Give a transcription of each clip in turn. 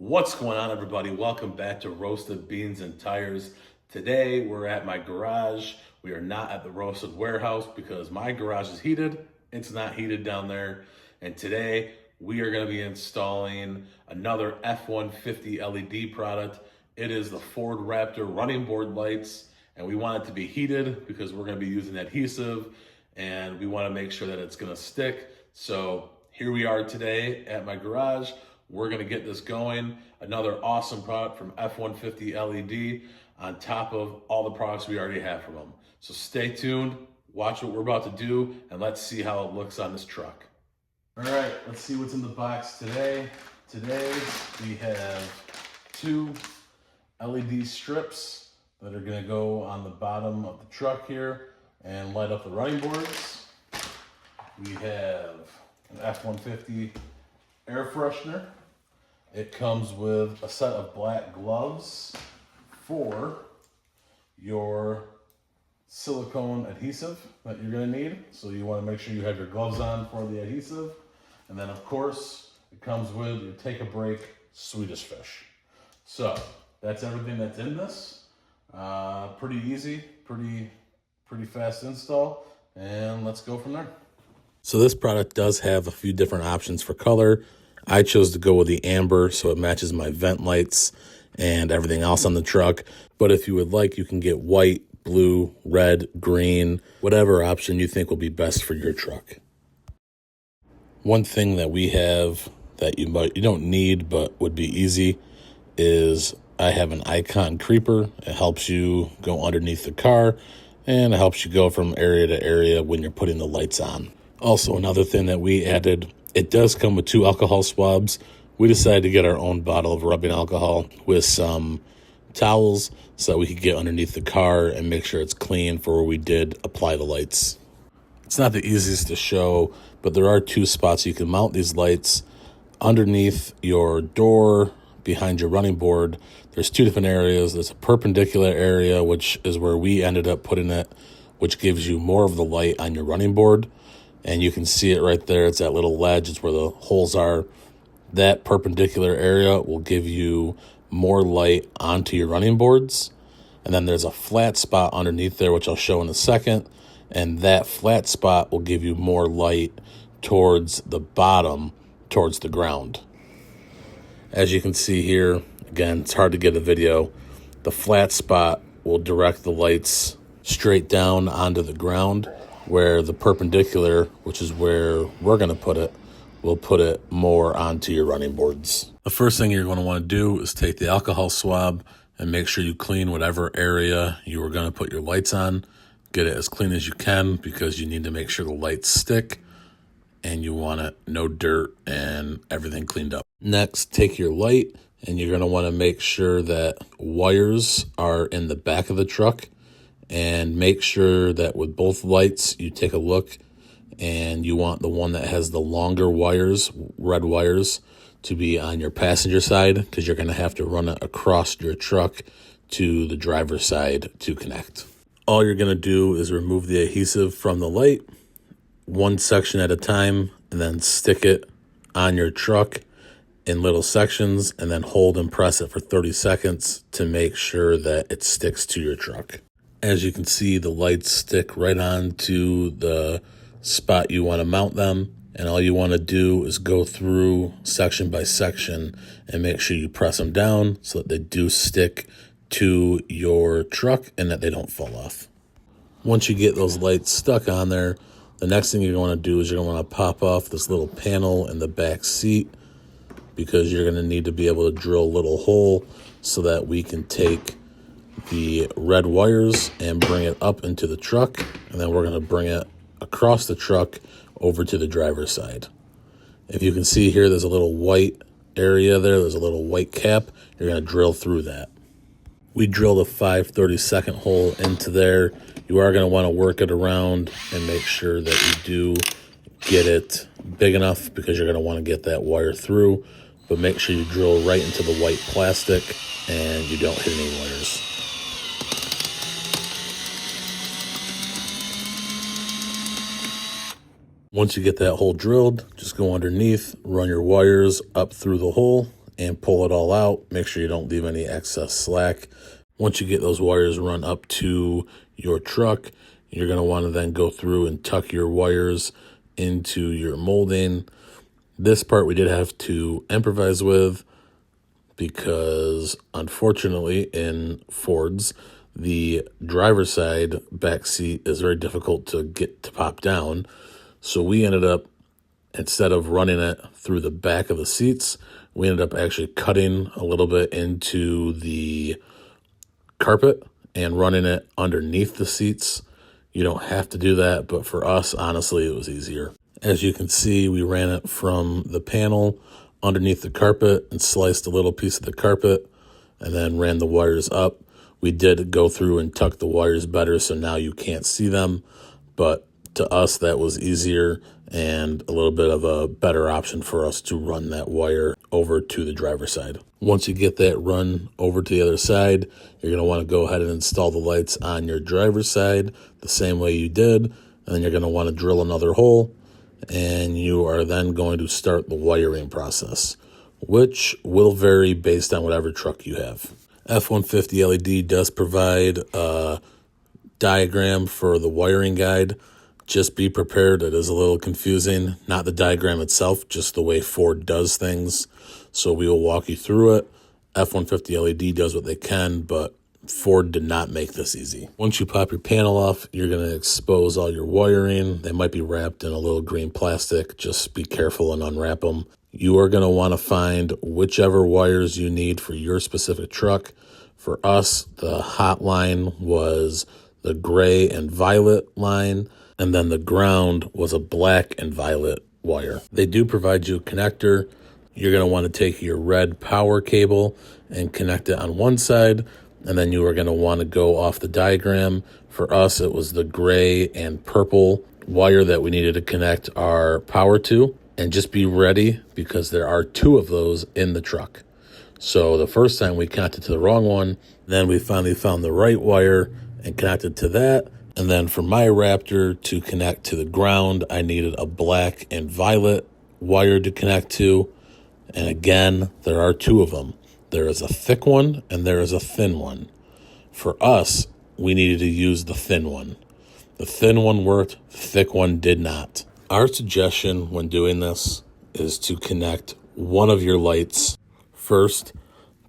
What's going on, everybody? Welcome back to Roasted Beans and Tires. Today we're at my garage. We are not at the roasted warehouse because my garage is heated. It's not heated down there. And today we are going to be installing another F-150 LED product. It is the Ford Raptor running board lights, and we want it to be heated because we're going to be using adhesive and we want to make sure that it's going to stick. So here we are today at my garage. We're gonna get this going. Another awesome product from F-150 LED on top of all the products we already have from them. So stay tuned, watch what we're about to do, and let's see how it looks on this truck. All right, let's see what's in the box today. Today we have two LED strips that are gonna go on the bottom of the truck here and light up the running boards. We have an F-150 air freshener. It comes with a set of black gloves for your silicone adhesive that you're going to need. So you want to make sure you have your gloves on for the adhesive. And then of course it comes with your Take a Break Swedish fish. So that's everything that's in this. Pretty easy, pretty fast install, and let's go from there. So this product does have a few different options for color. I chose to go with the amber so it matches my vent lights and everything else on the truck. But if you would like, you can get white, blue, red, green, whatever option you think will be best for your truck. One thing that we have that you don't need but would be easy is I have an icon creeper. It helps you go underneath the car and it helps you go from area to area when you're putting the lights on. Also, another thing that we added, it does come with 2 alcohol swabs. We decided to get our own bottle of rubbing alcohol with some towels so that we could get underneath the car and make sure it's clean for where we did apply the lights. It's not the easiest to show, but there are 2 spots you can mount these lights. Underneath your door, behind your running board, there's 2 different areas. There's a perpendicular area, which is where we ended up putting it, which gives you more of the light on your running board. And you can see it right there. It's that little ledge. It's where the holes are. That perpendicular area will give you more light onto your running boards. And then there's a flat spot underneath there, which I'll show in a second. And that flat spot will give you more light towards the bottom, towards the ground. As you can see here, again, it's hard to get a video. The flat spot will direct the lights straight down onto the ground, where the perpendicular, which is where we're going to put it, will put it more onto your running boards. The first thing you're going to want to do is take the alcohol swab and make sure you clean whatever area you are going to put your lights on. Get it as clean as you can because you need to make sure the lights stick and you want it no dirt and everything cleaned up. Next, take your light and you're going to want to make sure that wires are in the back of the truck. And make sure that with both lights, you take a look and you want the one that has the longer wires, red wires, to be on your passenger side because you're going to have to run it across your truck to the driver's side to connect. All you're going to do is remove the adhesive from the light, one section at a time, and then stick it on your truck in little sections and then hold and press it for 30 seconds to make sure that it sticks to your truck. As you can see, the lights stick right on to the spot you want to mount them. And all you want to do is go through section by section and make sure you press them down so that they do stick to your truck and that they don't fall off. Once you get those lights stuck on there, the next thing you're going to do is you're going to want to pop off this little panel in the back seat because you're going to need to be able to drill a little hole so that we can take the red wires and bring it up into the truck, and then we're going to bring it across the truck over to the driver's side. If you can see here, there's a little white area there. There's a little white cap. You're going to drill through that. We drilled a 5/32 hole into there. You are going to want to work it around and make sure that you do get it big enough because you're going to want to get that wire through, but make sure you drill right into the white plastic and you don't hit any wires. Once you get that hole drilled, just go underneath, run your wires up through the hole, and pull it all out. Make sure you don't leave any excess slack. Once you get those wires run up to your truck, you're going to want to then go through and tuck your wires into your molding. This part we did have to improvise with because, unfortunately, in Fords, the driver's side back seat is very difficult to get to pop down. So we ended up, instead of running it through the back of the seats, we ended up actually cutting a little bit into the carpet and running it underneath the seats. You don't have to do that, but for us, honestly, it was easier. As you can see, we ran it from the panel underneath the carpet and sliced a little piece of the carpet and then ran the wires up. We did go through and tuck the wires better, so now you can't see them, but to us, that was easier and a little bit of a better option for us to run that wire over to the driver's side. Once you get that run over to the other side, you're going to want to go ahead and install the lights on your driver's side the same way you did. And then you're going to want to drill another hole, and you are then going to start the wiring process, which will vary based on whatever truck you have. F-150 LED does provide a diagram for the wiring guide. Just be prepared. It is a little confusing. Not the diagram itself, just the way Ford does things. So we will walk you through it. F-150 LED does what they can, but Ford did not make this easy. Once you pop your panel off, you're going to expose all your wiring. They might be wrapped in a little green plastic. Just be careful and unwrap them. You are going to want to find whichever wires you need for your specific truck. For us, the hot line was the gray and violet line, and then the ground was a black and violet wire. They do provide you a connector. You're going to want to take your red power cable and connect it on one side, and then you are going to want to go off the diagram. For us, it was the gray and purple wire that we needed to connect our power to. And just be ready because there are two of those in the truck. So the first time we connected to the wrong one, then we finally found the right wire and connected to that. And then for my Raptor to connect to the ground, I needed a black and violet wire to connect to. And again, there are two of them. There is a thick one and there is a thin one. For us, we needed to use the thin one. The thin one worked, the thick one did not. Our suggestion when doing this is to connect one of your lights first,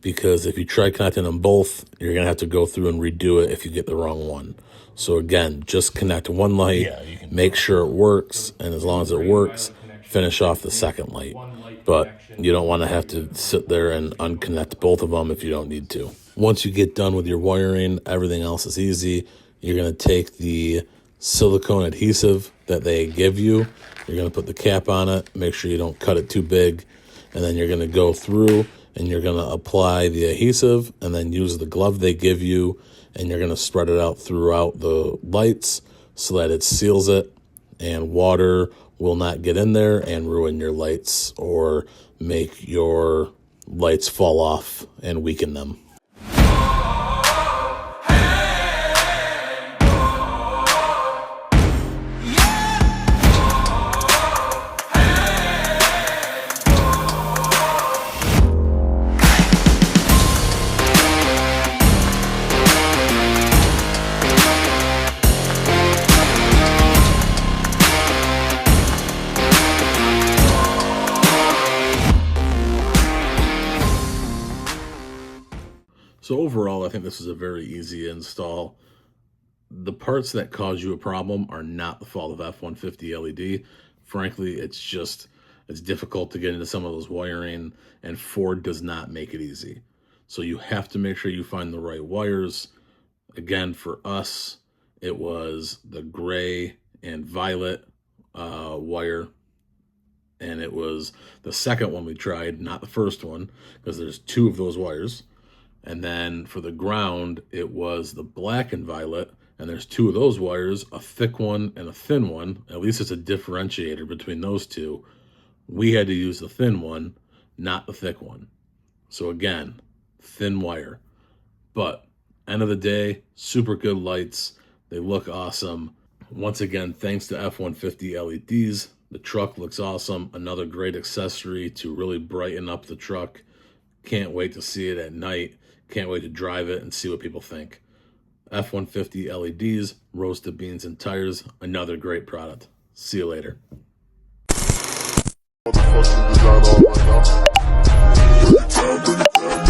because if you try connecting them both, you're going to have to go through and redo it if you get the wrong one. So again, just connect one light, make sure it works, and as long as it works, finish off the second light. But you don't want to have to sit there and unconnect both of them if you don't need to. Once you get done with your wiring, everything else is easy. You're going to take the silicone adhesive that they give you. You're going to put the cap on it, make sure you don't cut it too big, and then you're going to go through and you're going to apply the adhesive and then use the glove they give you, and you're going to spread it out throughout the lights so that it seals it and water will not get in there and ruin your lights or make your lights fall off and weaken them. So overall, I think this is a very easy install. The parts that cause you a problem are not the fault of F-150 LED. Frankly, it's difficult to get into some of those wiring, and Ford does not make it easy. So you have to make sure you find the right wires. Again, for us, it was the gray and violet wire, and it was the second one we tried, not the first one, because there's two of those wires. And then for the ground, it was the black and violet, and there's two of those wires, a thick one and a thin one. At least it's a differentiator between those two. We had to use the thin one, not the thick one. So again, thin wire. But end of the day, super good lights. They look awesome. Once again, thanks to F-150 LEDs. The truck looks awesome. Another great accessory to really brighten up the truck. Can't wait to see it at night. Can't wait to drive it and see what people think. F-150 LEDs, roasted beans and tires, another great product. See you later. Motherfucking design all right now.